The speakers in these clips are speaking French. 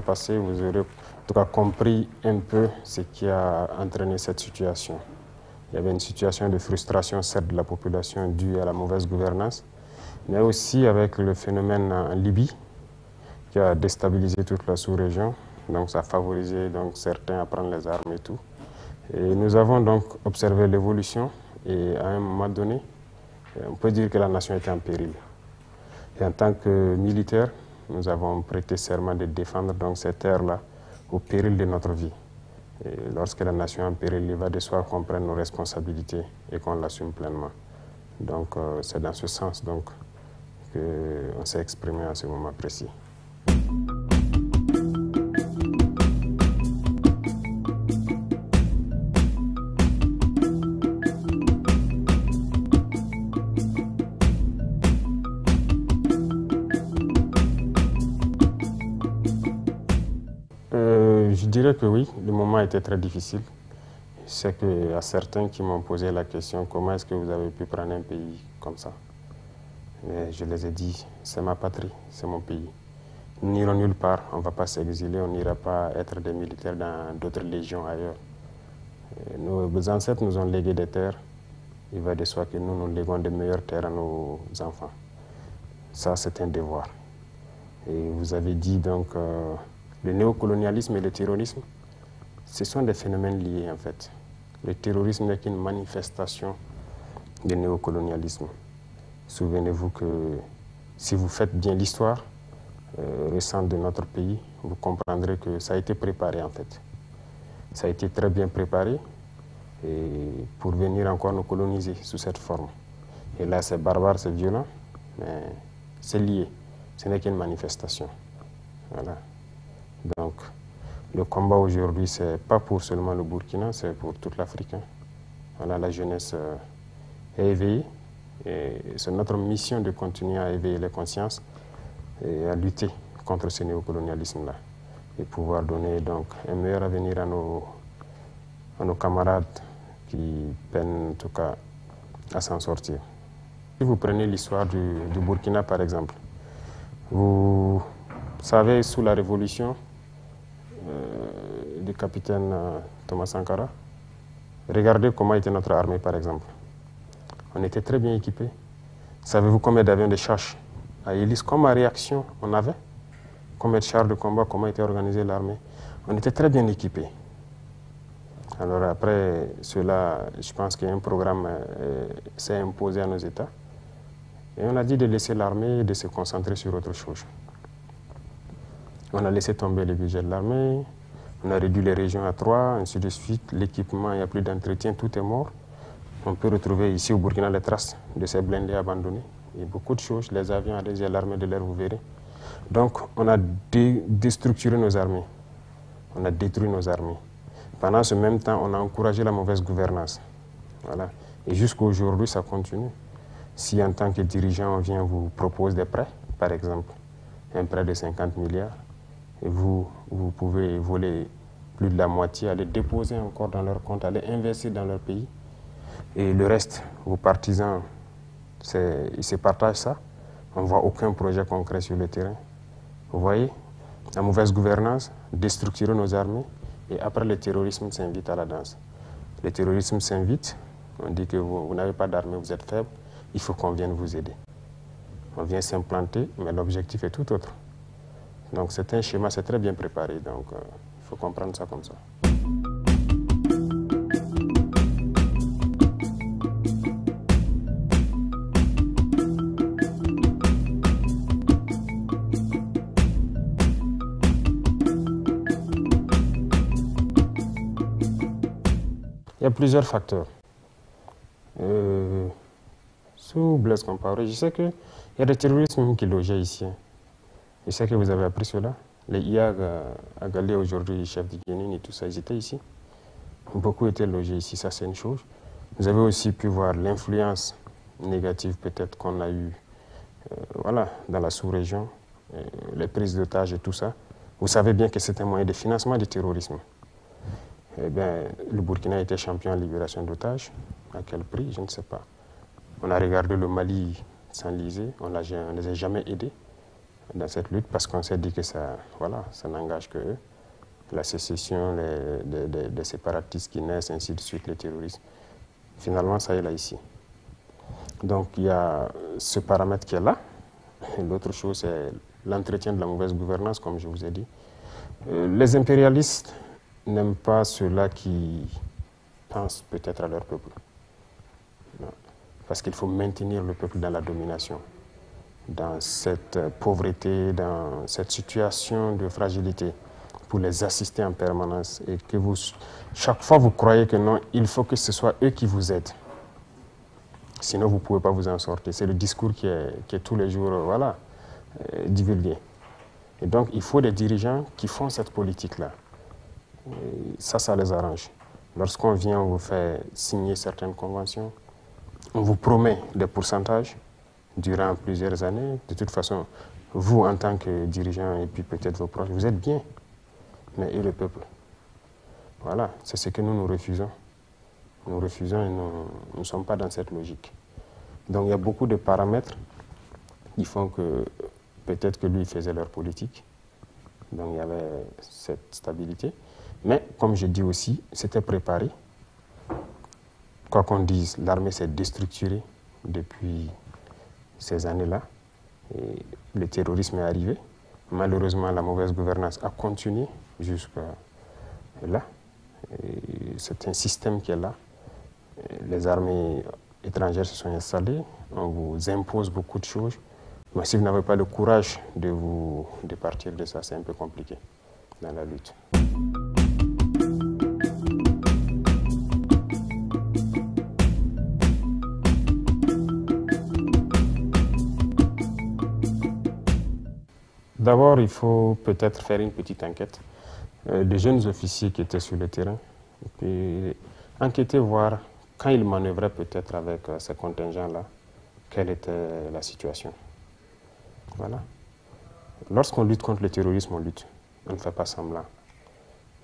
passé, vous aurez en tout cas compris un peu ce qui a entraîné cette situation. Il y avait une situation de frustration, certes, de la population due à la mauvaise gouvernance, mais aussi avec le phénomène en Libye qui a déstabilisé toute la sous-région. Donc ça a favorisé donc, certains à prendre les armes et tout. Et nous avons donc observé l'évolution et à un moment donné, on peut dire que la nation était en péril. Et en tant que militaires, nous avons prêté serment de défendre donc cette terre-là au péril de notre vie. Et lorsque la nation est en péril, il va de soi qu'on prenne nos responsabilités et qu'on l'assume pleinement. Donc c'est dans ce sens donc, qu'on s'est exprimé à ce moment précis. Je dirais que oui, le moment était très difficile. C'est qu'il y a certains qui m'ont posé la question, comment est-ce que vous avez pu prendre un pays comme ça? Et je les ai dit, c'est ma patrie, c'est mon pays. Nous n'irons nulle part, on ne va pas s'exiler, on n'ira pas être des militaires dans d'autres légions ailleurs. Et nos ancêtres nous ont légué des terres, il va de soi que nous léguons de meilleures terres à nos enfants. Ça, c'est un devoir. Et vous avez dit donc... le néocolonialisme et le terrorisme, ce sont des phénomènes liés en fait. Le terrorisme n'est qu'une manifestation du néocolonialisme. Souvenez-vous que si vous faites bien l'histoire récente de notre pays, vous comprendrez que ça a été préparé en fait. Ça a été très bien préparé et pour venir encore nous coloniser sous cette forme. Et là c'est barbare, c'est violent, mais c'est lié. Ce n'est qu'une manifestation. Voilà. Donc, le combat aujourd'hui, ce n'est pas pour seulement le Burkina, c'est pour toute l'Afrique. Voilà, la jeunesse est éveillée et c'est notre mission de continuer à éveiller les consciences et à lutter contre ce néocolonialisme-là et pouvoir donner donc un meilleur avenir à nos camarades qui peinent en tout cas à s'en sortir. Si vous prenez l'histoire du Burkina par exemple, vous savez, sous la révolution, du capitaine Thomas Sankara. Regardez comment était notre armée, par exemple. On était très bien équipés. Savez-vous combien d'avions de chasse à hélice, comme à réaction, on avait? Combien de chars de combat, comment était organisée l'armée? On était très bien équipés. Alors après cela, je pense qu'un programme s'est imposé à nos États. Et on a dit de laisser l'armée et de se concentrer sur autre chose. On a laissé tomber le budget de l'armée, on a réduit les régions à 3, ainsi de suite. L'équipement, il n'y a plus d'entretien, tout est mort. On peut retrouver ici au Burkina les traces de ces blindés abandonnés. Et beaucoup de choses, les avions adhésés à l'armée de l'air, vous verrez. Donc, on a déstructuré nos armées. On a détruit nos armées. Pendant ce même temps, on a encouragé la mauvaise gouvernance. Voilà. Et jusqu'à aujourd'hui, ça continue. Si en tant que dirigeant, on vient vous propose des prêts, par exemple, un prêt de 50 milliards, et vous pouvez voler plus de la moitié, aller déposer encore dans leur compte, aller investir dans leur pays. Et le reste, vos partisans, ils se partagent ça. On ne voit aucun projet concret sur le terrain. Vous voyez, la mauvaise gouvernance, déstructurer nos armées, et après le terrorisme s'invite à la danse. Le terrorisme s'invite, on dit que vous n'avez pas d'armée, vous êtes faible, il faut qu'on vienne vous aider. On vient s'implanter, mais l'objectif est tout autre. Donc c'est un schéma, c'est très bien préparé, donc il faut comprendre ça comme ça. Il y a plusieurs facteurs. Sous Blaise Compaoré, je sais qu'il y a des terroristes qui logeaient ici. Je sais que vous avez appris cela. Les IAG à Galé aujourd'hui, chef de Guinée et tout ça, ils étaient ici. Beaucoup étaient logés ici, ça c'est une chose. Vous avez aussi pu voir l'influence négative peut-être qu'on a eue voilà, dans la sous-région, les prises d'otages et tout ça. Vous savez bien que c'est un moyen de financement du terrorisme. Eh bien, le Burkina était champion en libération d'otages. À quel prix? Je ne sais pas. On a regardé le Mali s'enliser, on ne les a jamais aidés. dans cette lutte parce qu'on s'est dit que ça, voilà, ça n'engage que eux. La sécession, les séparatistes qui naissent, ainsi de suite, les terroristes. Finalement, ça est là ici. Donc il y a ce paramètre qui est là. L'autre chose, c'est l'entretien de la mauvaise gouvernance, comme je vous ai dit. Les impérialistes n'aiment pas ceux-là qui pensent peut-être à leur peuple. Non. Parce qu'il faut maintenir le peuple dans la domination, dans cette pauvreté, dans cette situation de fragilité, pour les assister en permanence. Et que vous, chaque fois, vous croyez que non, il faut que ce soit eux qui vous aident. Sinon, vous ne pouvez pas vous en sortir. C'est le discours qui est tous les jours voilà, divulgué. Et donc, il faut des dirigeants qui font cette politique-là. Ça les arrange. Lorsqu'on vient, on vous fait signer certaines conventions, on vous promet des pourcentages durant plusieurs années. De toute façon, vous, en tant que dirigeant, et puis peut-être vos proches, vous êtes bien. Mais et le peuple? Voilà, c'est ce que nous refusons. Nous refusons et nous ne sommes pas dans cette logique. Donc il y a beaucoup de paramètres qui font que peut-être que lui faisait leur politique. Donc il y avait cette stabilité. Mais comme je dis aussi, c'était préparé. Quoi qu'on dise, l'armée s'est déstructurée depuis ces années-là. Et le terrorisme est arrivé. Malheureusement, la mauvaise gouvernance a continué jusqu'à là. C'est un système qui est là. Les armées étrangères se sont installées. On vous impose beaucoup de choses. Mais si vous n'avez pas le courage de partir de ça, c'est un peu compliqué dans la lutte. D'abord, il faut peut-être faire une petite enquête des jeunes officiers qui étaient sur le terrain. Et puis, enquêter, voir quand ils manœuvraient peut-être avec ces contingents-là, quelle était la situation. Voilà. Lorsqu'on lutte contre le terrorisme, on lutte. On ne fait pas semblant.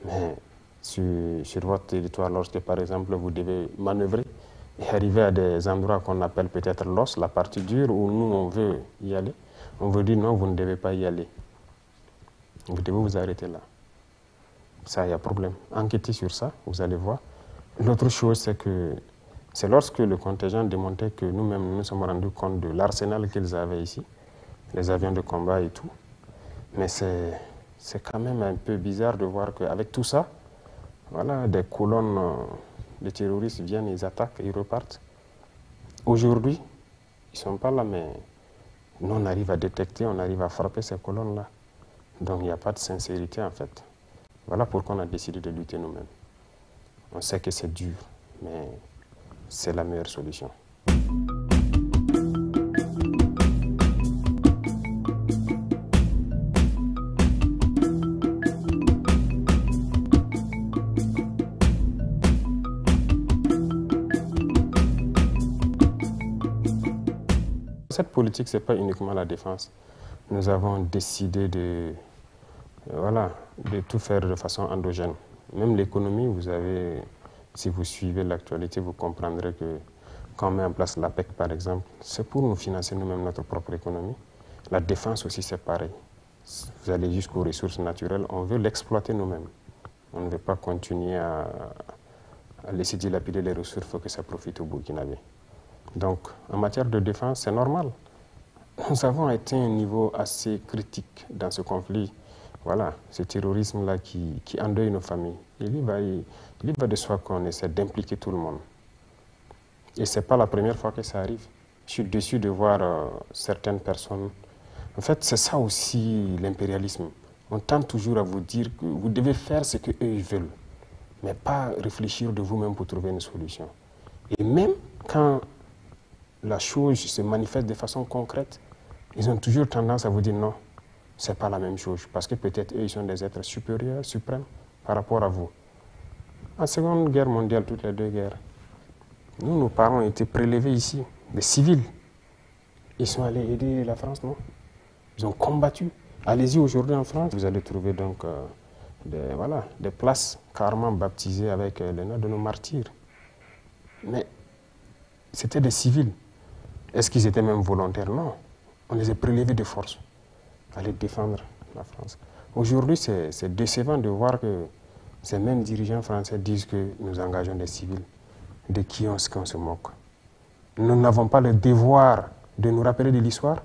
Mais sur votre territoire, lorsque par exemple vous devez manœuvrer et arriver à des endroits qu'on appelle peut-être l'os, la partie dure, où nous on veut y aller, on vous dit non, vous ne devez pas y aller. Vous devez vous arrêter là. Ça, il y a problème. Enquêtez sur ça, vous allez voir. L'autre chose, c'est que c'est lorsque le contingent démontait que nous-mêmes nous sommes rendus compte de l'arsenal qu'ils avaient ici, les avions de combat et tout. Mais c'est quand même un peu bizarre de voir qu'avec tout ça, voilà, des colonnes de terroristes viennent, ils attaquent, ils repartent. Aujourd'hui, ils ne sont pas là, mais nous, on arrive à détecter, on arrive à frapper ces colonnes-là. Donc, il n'y a pas de sincérité, en fait. Voilà pourquoi on a décidé de lutter nous-mêmes. On sait que c'est dur, mais c'est la meilleure solution. Cette politique, ce n'est pas uniquement la défense. Nous avons décidé de tout faire de façon endogène. Même l'économie, vous avez, si vous suivez l'actualité, vous comprendrez que quand on met en place l'APEC, par exemple, c'est pour nous financer nous-mêmes notre propre économie. La défense aussi, c'est pareil. Vous allez jusqu'aux ressources naturelles, on veut l'exploiter nous-mêmes. On ne veut pas continuer à laisser dilapider les ressources, il faut que ça profite au Burkinabé. Donc, en matière de défense, c'est normal. Nous avons atteint un niveau assez critique dans ce conflit. Voilà, ce terrorisme-là qui endeuille nos familles. Il y va de soi qu'on essaie d'impliquer tout le monde. Et ce n'est pas la première fois que ça arrive. Je suis déçu de voir certaines personnes. En fait, c'est ça aussi l'impérialisme. On tente toujours à vous dire que vous devez faire ce qu'eux veulent, mais pas réfléchir de vous-même pour trouver une solution. Et même quand la chose se manifeste de façon concrète, ils ont toujours tendance à vous dire non, ce n'est pas la même chose, parce que peut-être eux, ils sont des êtres supérieurs, suprêmes, par rapport à vous. En Seconde Guerre mondiale, toutes les deux guerres, nous, nos parents étaient prélevés ici, des civils. Ils sont allés aider la France, non? Ils ont combattu. Allez-y aujourd'hui en France, vous allez trouver donc des places carrément baptisées avec les noms de nos martyrs. Mais c'était des civils. Est-ce qu'ils étaient même volontaires? Non. On les a prélevés de force. aller défendre la France. Aujourd'hui, c'est décevant de voir que ces mêmes dirigeants français disent que nous engageons des civils, de qui on se moque. Nous n'avons pas le devoir de nous rappeler de l'histoire.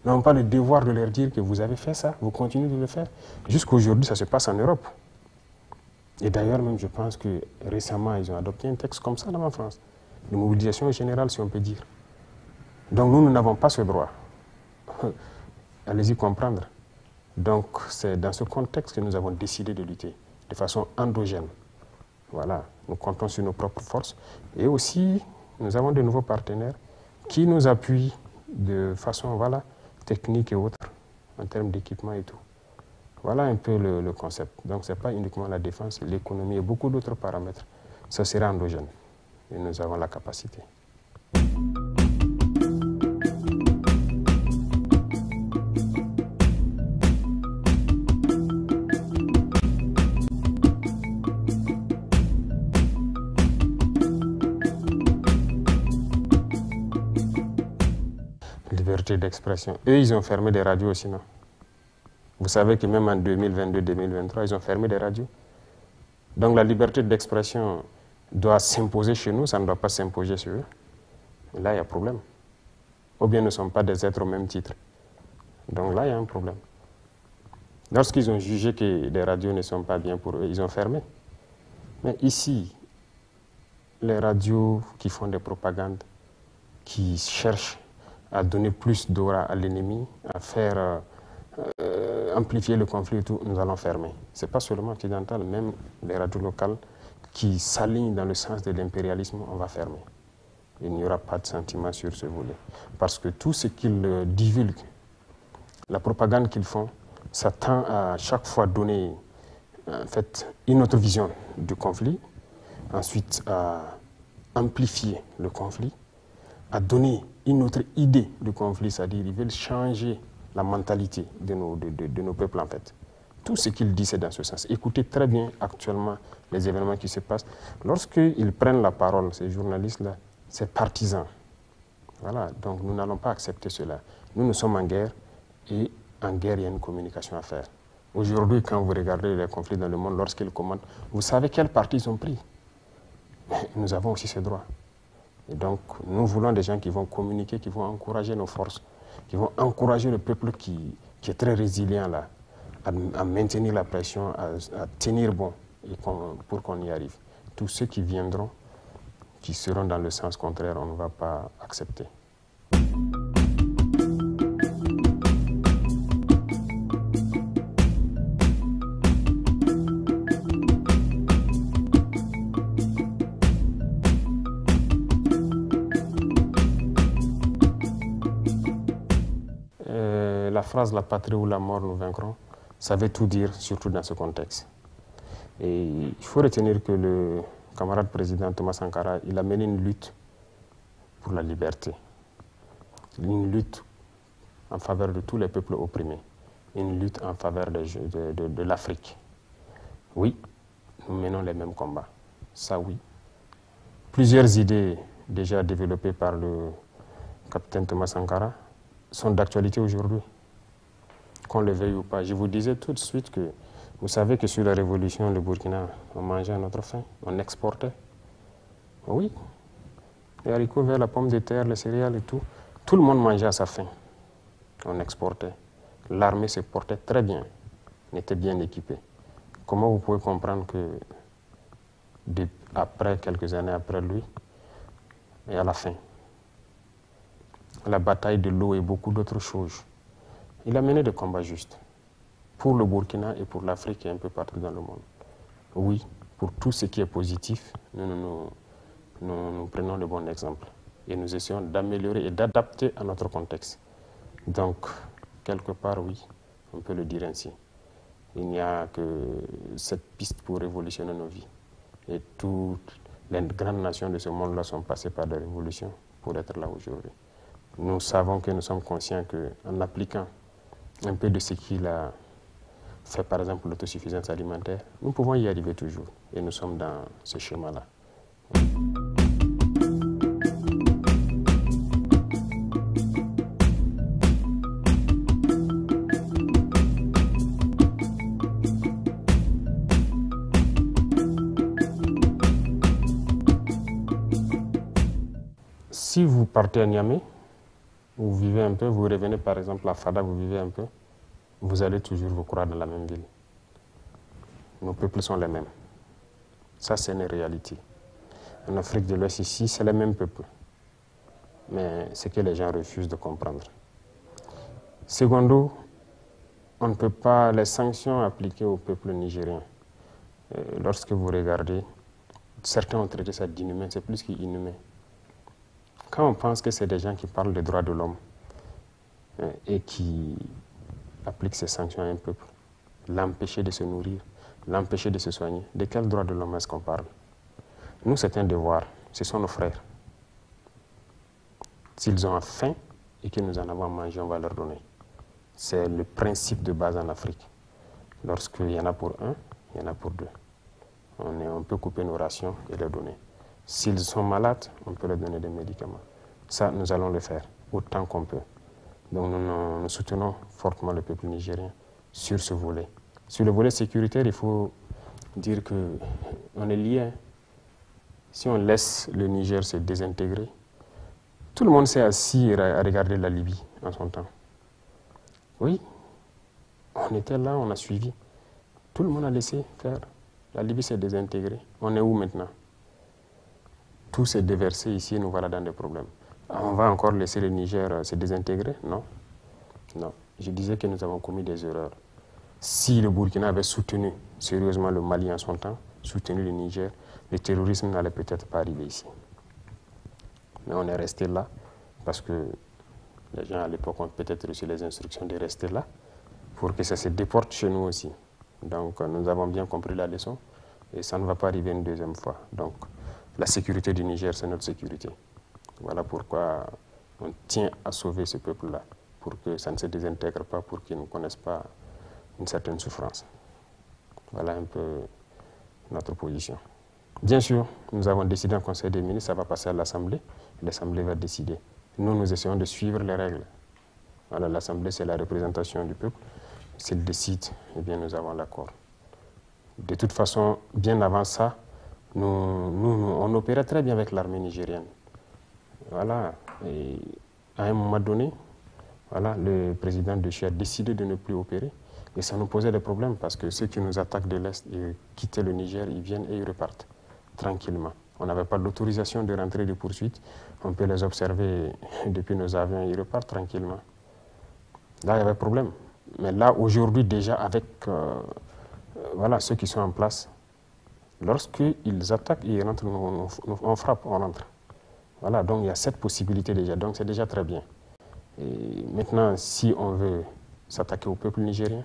Nous n'avons pas le devoir de leur dire que vous avez fait ça, vous continuez de le faire. Jusqu'aujourd'hui, ça se passe en Europe. Et d'ailleurs, même, je pense que récemment, ils ont adopté un texte comme ça dans la France, de mobilisation générale, si on peut dire. Donc, nous n'avons pas ce droit. Allez-y comprendre. Donc, c'est dans ce contexte que nous avons décidé de lutter, de façon endogène. Voilà, nous comptons sur nos propres forces. Et aussi, nous avons de nouveaux partenaires qui nous appuient de façon technique et autre, en termes d'équipement et tout. Voilà un peu le concept. Donc, ce n'est pas uniquement la défense, l'économie et beaucoup d'autres paramètres. Ça sera endogène. Et nous avons la capacité. Liberté d'expression. Eux, ils ont fermé des radios aussi, non? Vous savez que même en 2022-2023, ils ont fermé des radios. Donc la liberté d'expression doit s'imposer chez nous, ça ne doit pas s'imposer sur eux. Et là, il y a problème. Ou bien nous ne sommes pas des êtres au même titre. Donc là, il y a un problème. Lorsqu'ils ont jugé que les radios ne sont pas bien pour eux, ils ont fermé. Mais ici, les radios qui font des propagandes, qui cherchent à donner plus d'aura à l'ennemi, à faire amplifier le conflit et tout, nous allons fermer. Ce n'est pas seulement occidental, même les radios locales qui s'alignent dans le sens de l'impérialisme, on va fermer. Il n'y aura pas de sentiment sur ce volet. Parce que tout ce qu'ils divulguent, la propagande qu'ils font, ça tend à chaque fois donner en fait, une autre vision du conflit, ensuite à amplifier le conflit, à donner une autre idée du conflit, c'est-à-dire ils veulent changer la mentalité de nos peuples en fait. Tout ce qu'il dit, c'est dans ce sens. Écoutez très bien actuellement les événements qui se passent. Lorsqu'ils prennent la parole, ces journalistes-là, c'est partisan. Voilà, donc nous n'allons pas accepter cela. Nous sommes en guerre et en guerre, il y a une communication à faire. Aujourd'hui, quand vous regardez les conflits dans le monde, lorsqu'ils commandent, vous savez quel parti ils ont pris. Mais nous avons aussi ce droit. Et donc, nous voulons des gens qui vont communiquer, qui vont encourager nos forces, qui vont encourager le peuple qui est très résilient là, à maintenir la pression, à tenir bon et pour qu'on y arrive. Tous ceux qui viendront, qui seront dans le sens contraire, on ne va pas accepter. La phrase « la patrie ou la mort, nous vaincrons », ça veut tout dire, surtout dans ce contexte. Et il faut retenir que le camarade président Thomas Sankara, il a mené une lutte pour la liberté, une lutte en faveur de tous les peuples opprimés, une lutte en faveur de l'Afrique. Oui, nous menons les mêmes combats, ça oui. Plusieurs idées déjà développées par le capitaine Thomas Sankara sont d'actualité aujourd'hui, qu'on le veuille ou pas. Je vous disais tout de suite que vous savez que sur la révolution, le Burkina, on mangeait à notre faim, on exportait. Oui, les haricots verts, la pomme de terre, les céréales et tout, tout le monde mangeait à sa faim. On exportait. L'armée se portait très bien, on était bien équipé. Comment vous pouvez comprendre que après, quelques années après lui, et à la fin, la bataille de l'eau et beaucoup d'autres choses, il a mené des combats justes pour le Burkina et pour l'Afrique et un peu partout dans le monde. Oui, pour tout ce qui est positif, nous prenons le bon exemple et nous essayons d'améliorer et d'adapter à notre contexte. Donc, quelque part, oui, on peut le dire ainsi. Il n'y a que cette piste pour révolutionner nos vies. Et toutes les grandes nations de ce monde-là sont passées par des révolutions pour être là aujourd'hui. Nous savons que nous sommes conscients qu'en appliquant un peu de ce qu'il a fait, par exemple l'autosuffisance alimentaire, nous pouvons y arriver toujours. Et nous sommes dans ce schéma-là. Si vous partez à Niamey, vous vivez un peu, vous revenez par exemple à Fada, vous vivez un peu, vous allez toujours vous croire dans la même ville. Nos peuples sont les mêmes. Ça, c'est une réalité. En Afrique de l'Ouest, ici, c'est les mêmes peuples. Mais c'est que les gens refusent de comprendre. Secondo, on ne peut pas les sanctions appliquées au peuple nigérien. Lorsque vous regardez, certains ont traité ça d'inhumain, c'est plus qu'inhumain. Quand on pense que c'est des gens qui parlent des droits de l'homme et qui appliquent ces sanctions à un peuple, l'empêcher de se nourrir, l'empêcher de se soigner, de quel droit de l'homme est-ce qu'on parle? Nous, c'est un devoir, ce sont nos frères. S'ils ont faim et que nous en avons mangé, on va leur donner. C'est le principe de base en Afrique. Lorsqu'il y en a pour un, il y en a pour deux. On peut couper nos rations et les donner. S'ils sont malades, on peut leur donner des médicaments. Ça, nous allons le faire autant qu'on peut. Donc nous soutenons fortement le peuple nigérien sur ce volet. Sur le volet sécuritaire, il faut dire qu'on est liés. Hein. Si on laisse le Niger se désintégrer, tout le monde s'est assis à regarder la Libye en son temps. Oui, on était là, on a suivi. Tout le monde a laissé faire. La Libye s'est désintégrée. On est où maintenant? Tout s'est déversé ici et nous voilà dans des problèmes. On va encore laisser le Niger se désintégrer? Non. Non. Je disais que nous avons commis des erreurs. Si le Burkina avait soutenu sérieusement le Mali en son temps, soutenu le Niger, le terrorisme n'allait peut-être pas arriver ici. Mais on est resté là parce que les gens à l'époque ont peut-être reçu les instructions de rester là pour que ça se déporte chez nous aussi. Donc nous avons bien compris la leçon et ça ne va pas arriver une deuxième fois. Donc la sécurité du Niger, c'est notre sécurité. Voilà pourquoi on tient à sauver ce peuple-là, pour que ça ne se désintègre pas, pour qu'ils ne connaissent pas une certaine souffrance. Voilà un peu notre position. Bien sûr, nous avons décidé en Conseil des ministres, ça va passer à l'Assemblée. L'Assemblée va décider. Nous essayons de suivre les règles. Voilà, l'Assemblée, c'est la représentation du peuple. S'ils décident, eh bien, nous avons l'accord. De toute façon, bien avant ça, on opérait très bien avec l'armée nigérienne. Voilà. Et à un moment donné, voilà, le président de Chia a décidé de ne plus opérer. Et ça nous posait des problèmes parce que ceux qui nous attaquent de l'Est et quittaient le Niger, ils viennent et ils repartent tranquillement. On n'avait pas d'autorisation de rentrer de poursuite. On peut les observer depuis nos avions, ils repartent tranquillement. Là, il y avait problème. Mais là, aujourd'hui, déjà, avec voilà, ceux qui sont en place, lorsqu'ils attaquent et ils rentrent, on frappe, on rentre. Voilà, donc il y a cette possibilité déjà. Donc c'est déjà très bien. Et maintenant, si on veut s'attaquer au peuple nigérien,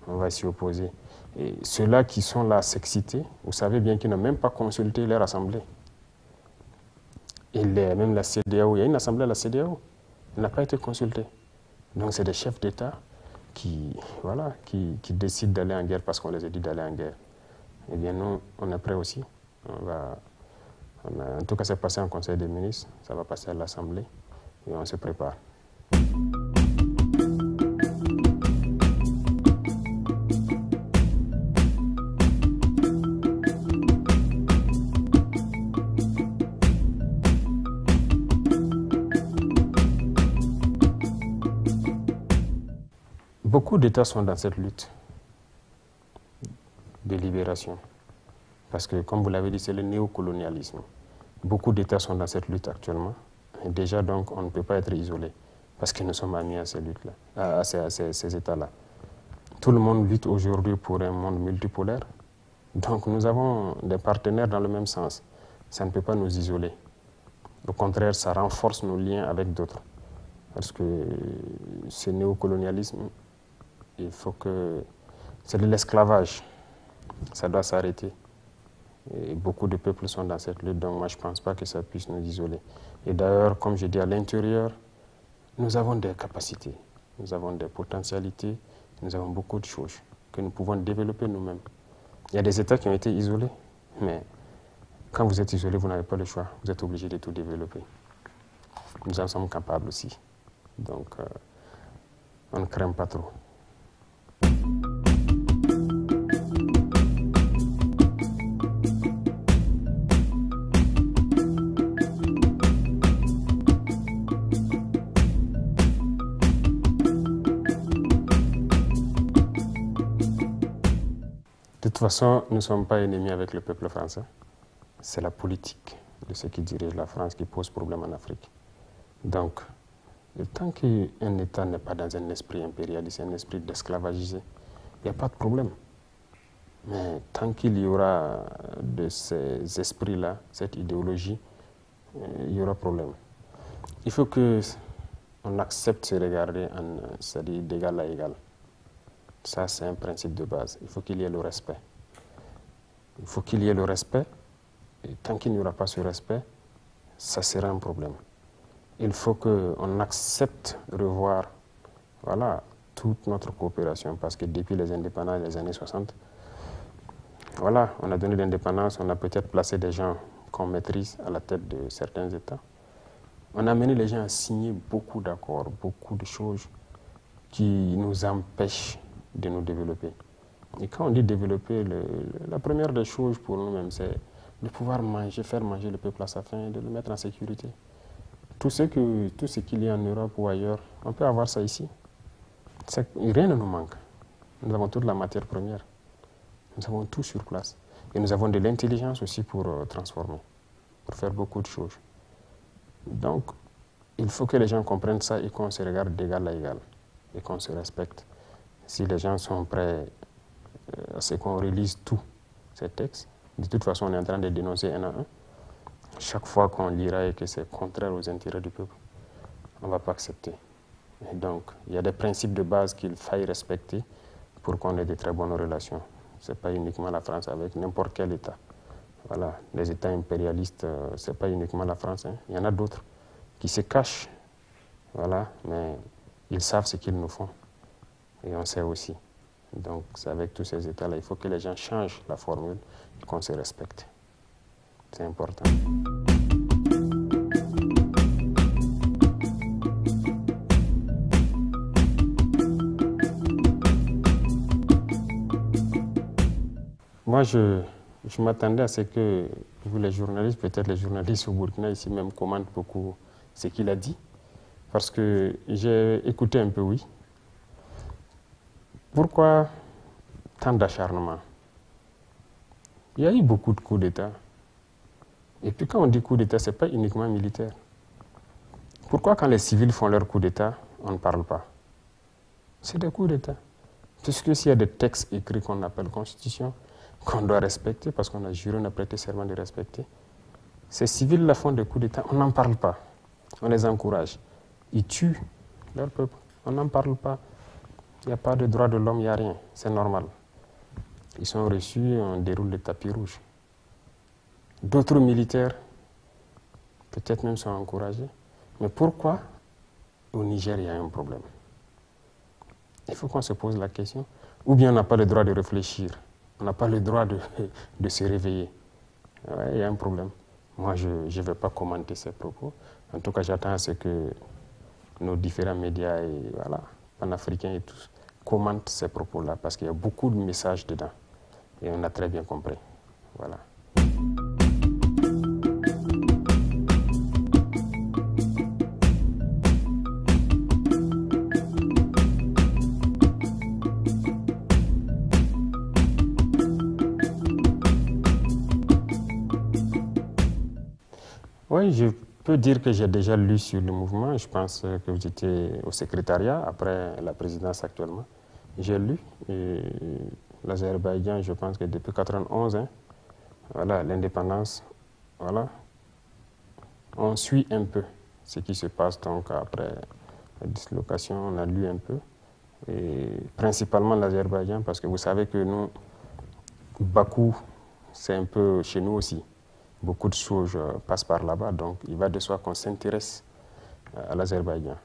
on va s'y opposer. Et ceux-là qui sont là s'exciter, vous savez bien qu'ils n'ont même pas consulté leur assemblée. Et même la CEDEAO, il y a une assemblée à la CEDEAO, elle n'a pas été consultée. Donc c'est des chefs d'État qui décident d'aller en guerre parce qu'on les a dit d'aller en guerre. Eh bien nous, on est prêts aussi. En tout cas, c'est passé en Conseil des ministres, ça va passer à l'Assemblée et on se prépare. Beaucoup d'États sont dans cette lutte de libération. Parce que, comme vous l'avez dit, c'est le néocolonialisme. Beaucoup d'États sont dans cette lutte actuellement. Et déjà, donc, on ne peut pas être isolé. Parce que nous sommes amis à ces luttes-là, à ces États-là. Tout le monde lutte aujourd'hui pour un monde multipolaire. Donc, nous avons des partenaires dans le même sens. Ça ne peut pas nous isoler. Au contraire, ça renforce nos liens avec d'autres. Parce que ce néocolonialisme, il faut que... C'est de l'esclavage. Ça doit s'arrêter. Et beaucoup de peuples sont dans cette lutte, donc moi je ne pense pas que ça puisse nous isoler. Et d'ailleurs, comme je dis, à l'intérieur, nous avons des capacités, nous avons des potentialités, nous avons beaucoup de choses que nous pouvons développer nous-mêmes. Il y a des États qui ont été isolés, mais quand vous êtes isolé, vous n'avez pas le choix, vous êtes obligé de tout développer. Nous en sommes capables aussi, donc on ne craint pas trop. De toute façon, nous ne sommes pas ennemis avec le peuple français. C'est la politique de ceux qui dirigent la France qui pose problème en Afrique. Donc, tant qu'un État n'est pas dans un esprit impérialiste, un esprit d'esclavagisé, il n'y a pas de problème. Mais tant qu'il y aura de ces esprits-là, cette idéologie, il y aura problème. Il faut qu'on accepte de se regarder, c'est-à-dire d'égal à égal. Ça, c'est un principe de base. Il faut qu'il y ait le respect. Il faut qu'il y ait le respect. Et tant qu'il n'y aura pas ce respect, ça sera un problème. Il faut qu'on accepte de revoir toute notre coopération. Parce que depuis les indépendances des années 60, on a donné l'indépendance, on a peut-être placé des gens qu'on maîtrise à la tête de certains États. On a amené les gens à signer beaucoup d'accords, beaucoup de choses qui nous empêchent de nous développer. Et quand on dit développer, la première des choses pour nous-mêmes, c'est de pouvoir faire manger le peuple à sa faim et de le mettre en sécurité. Tout ce qu'il y a en Europe ou ailleurs, on peut avoir ça ici. Rien ne nous manque. Nous avons toute la matière première. Nous avons tout sur place. Et nous avons de l'intelligence aussi pour transformer, pour faire beaucoup de choses. Donc, il faut que les gens comprennent ça et qu'on se regarde d'égal à égal et qu'on se respecte. Si les gens sont prêts à ce qu'on relise tous ces textes, de toute façon, on est en train de dénoncer un à un. Chaque fois qu'on lira et que c'est contraire aux intérêts du peuple, on ne va pas accepter. Et donc, il y a des principes de base qu'il faille respecter pour qu'on ait de très bonnes relations. Ce n'est pas uniquement la France avec n'importe quel État. Voilà, les États impérialistes, ce n'est pas uniquement la France. Hein. Il y en a d'autres qui se cachent, mais ils savent ce qu'ils nous font. Et on sait aussi. Donc, c'est avec tous ces États-là, il faut que les gens changent la formule et qu'on se respecte. C'est important. Moi, je m'attendais à ce que vous, les journalistes, peut-être les journalistes au Burkina, ici même, commentent beaucoup ce qu'il a dit. Parce que j'ai écouté un peu, oui. Pourquoi tant d'acharnement? Il y a eu beaucoup de coups d'État. Et puis quand on dit coup d'État, ce n'est pas uniquement militaire. Pourquoi quand les civils font leur coup d'État, on ne parle pas? C'est des coups d'État. Puisque s'il y a des textes écrits qu'on appelle Constitution, qu'on doit respecter, parce qu'on a juré, on a prêté serment de respecter, ces civils-là font des coups d'État, on n'en parle pas. On les encourage. Ils tuent leur peuple. On n'en parle pas. Il n'y a pas de droit de l'homme, il n'y a rien. C'est normal. Ils sont reçus et on déroule le tapis rouge. D'autres militaires, peut-être même, sont encouragés. Mais pourquoi au Niger, il y a un problème? Il faut qu'on se pose la question. Ou bien on n'a pas le droit de réfléchir. On n'a pas le droit de se réveiller. Ouais, il y a un problème. Moi, je ne vais pas commenter ces propos. En tout cas, j'attends à ce que nos différents médias et panafricains et tous commentent ces propos-là parce qu'il y a beaucoup de messages dedans. Et on a très bien compris. Voilà. Oui, je peux dire que j'ai déjà lu sur le mouvement. Je pense que vous étiez au secrétariat après la présidence actuellement. J'ai lu l'Azerbaïdjan, je pense que depuis 1991, l'indépendance, on suit un peu ce qui se passe donc après la dislocation, on a lu un peu, et principalement l'Azerbaïdjan, parce que vous savez que nous, Bakou, c'est un peu chez nous aussi. Beaucoup de choses passent par là-bas, donc il va de soi qu'on s'intéresse à l'Azerbaïdjan.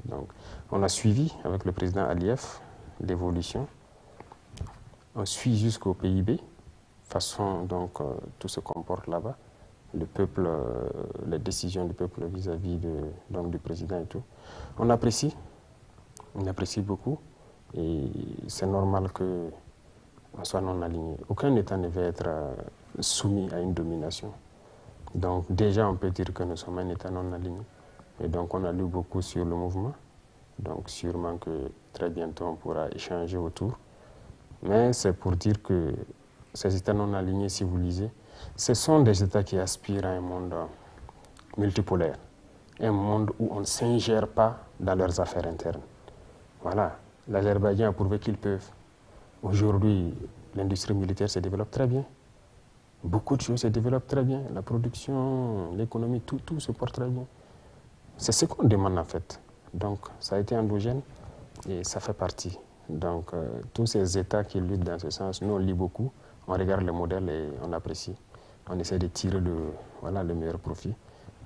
Donc, on a suivi avec le président Aliyev l'évolution. On suit jusqu'au PIB, façon donc tout se comporte là-bas. Le peuple, les décisions du peuple vis-à-vis du président et tout. On apprécie beaucoup, et c'est normal qu'on soit non aligné. Aucun État ne veut être soumis à une domination. Donc déjà, on peut dire que nous sommes un État non aligné. Et donc on a lu beaucoup sur le mouvement. Donc sûrement que très bientôt, on pourra échanger autour Mais c'est pour dire que ces États non alignés, si vous lisez, ce sont des États qui aspirent à un monde multipolaire, un monde où on ne s'ingère pas dans leurs affaires internes. Voilà, l'Azerbaïdjan a prouvé qu'ils peuvent. Aujourd'hui, l'industrie militaire se développe très bien. Beaucoup de choses se développent très bien. La production, l'économie, tout se porte très bien. C'est ce qu'on demande en fait. Donc, ça a été endogène et ça fait partie. Donc, tous ces États qui luttent dans ce sens, nous on lit beaucoup, on regarde les modèles et on apprécie. On essaie de tirer le meilleur profit.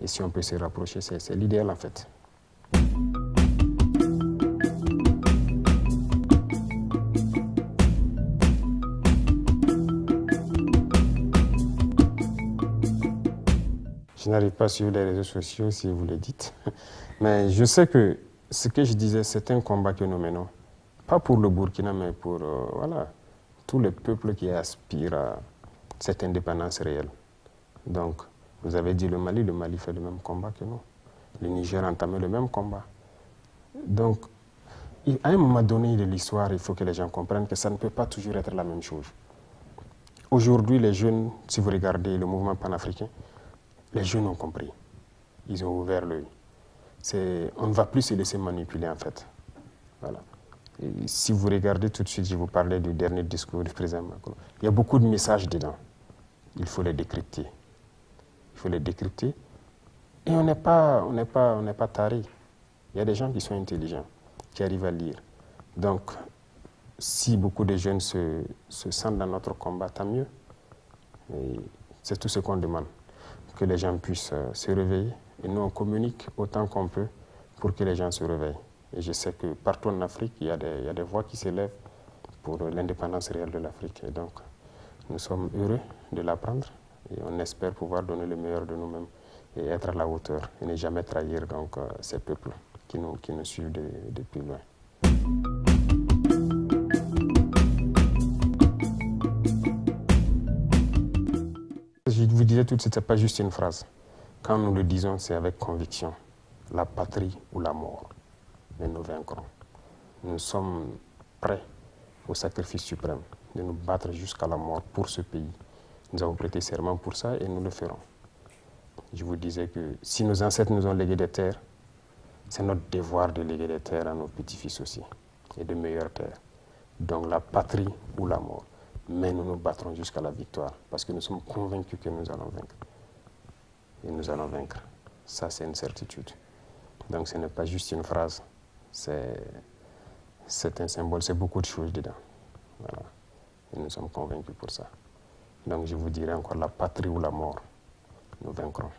Et si on peut se rapprocher, c'est l'idéal en fait. Je n'arrive pas sur les réseaux sociaux si vous le dites. Mais je sais que ce que je disais, c'est un combat que nous menons. Pas pour le Burkina, mais pour tous les peuples qui aspirent à cette indépendance réelle. Donc, vous avez dit le Mali fait le même combat que nous. Le Niger a entamé le même combat. Donc, à un moment donné de l'histoire, il faut que les gens comprennent que ça ne peut pas toujours être la même chose. Aujourd'hui, les jeunes, si vous regardez le mouvement panafricain, les jeunes ont compris. Ils ont ouvert l'œil. On ne va plus se laisser manipuler en fait. Voilà. Et si vous regardez tout de suite, je vous parlais du dernier discours du président Macron. Il y a beaucoup de messages dedans. Il faut les décrypter. Il faut les décrypter. Et on n'est pas tarés. Il y a des gens qui sont intelligents, qui arrivent à lire. Donc, si beaucoup de jeunes se sentent dans notre combat, tant mieux. C'est tout ce qu'on demande. Que les gens puissent se réveiller. Et nous, on communique autant qu'on peut pour que les gens se réveillent. Et je sais que partout en Afrique, il y a des voix qui s'élèvent pour l'indépendance réelle de l'Afrique. Et donc, nous sommes heureux de l'apprendre et on espère pouvoir donner le meilleur de nous-mêmes et être à la hauteur et ne jamais trahir donc, ces peuples qui nous suivent depuis loin. Je vous disais tout de suite, ce n'est pas juste une phrase. Quand nous le disons, c'est avec conviction. La patrie ou la mort. Mais nous vaincrons. Nous sommes prêts au sacrifice suprême, de nous battre jusqu'à la mort pour ce pays. Nous avons prêté serment pour ça et nous le ferons. Je vous disais que si nos ancêtres nous ont légué des terres, c'est notre devoir de léguer des terres à nos petits-fils aussi, et de meilleures terres. Donc la patrie ou la mort. Mais nous nous battrons jusqu'à la victoire, parce que nous sommes convaincus que nous allons vaincre. Et nous allons vaincre. Ça, c'est une certitude. Donc ce n'est pas juste une phrase, c'est un symbole, c'est beaucoup de choses dedans. Voilà. Et nous sommes convaincus pour ça. Donc je vous dirai encore la patrie ou la mort, nous vaincrons.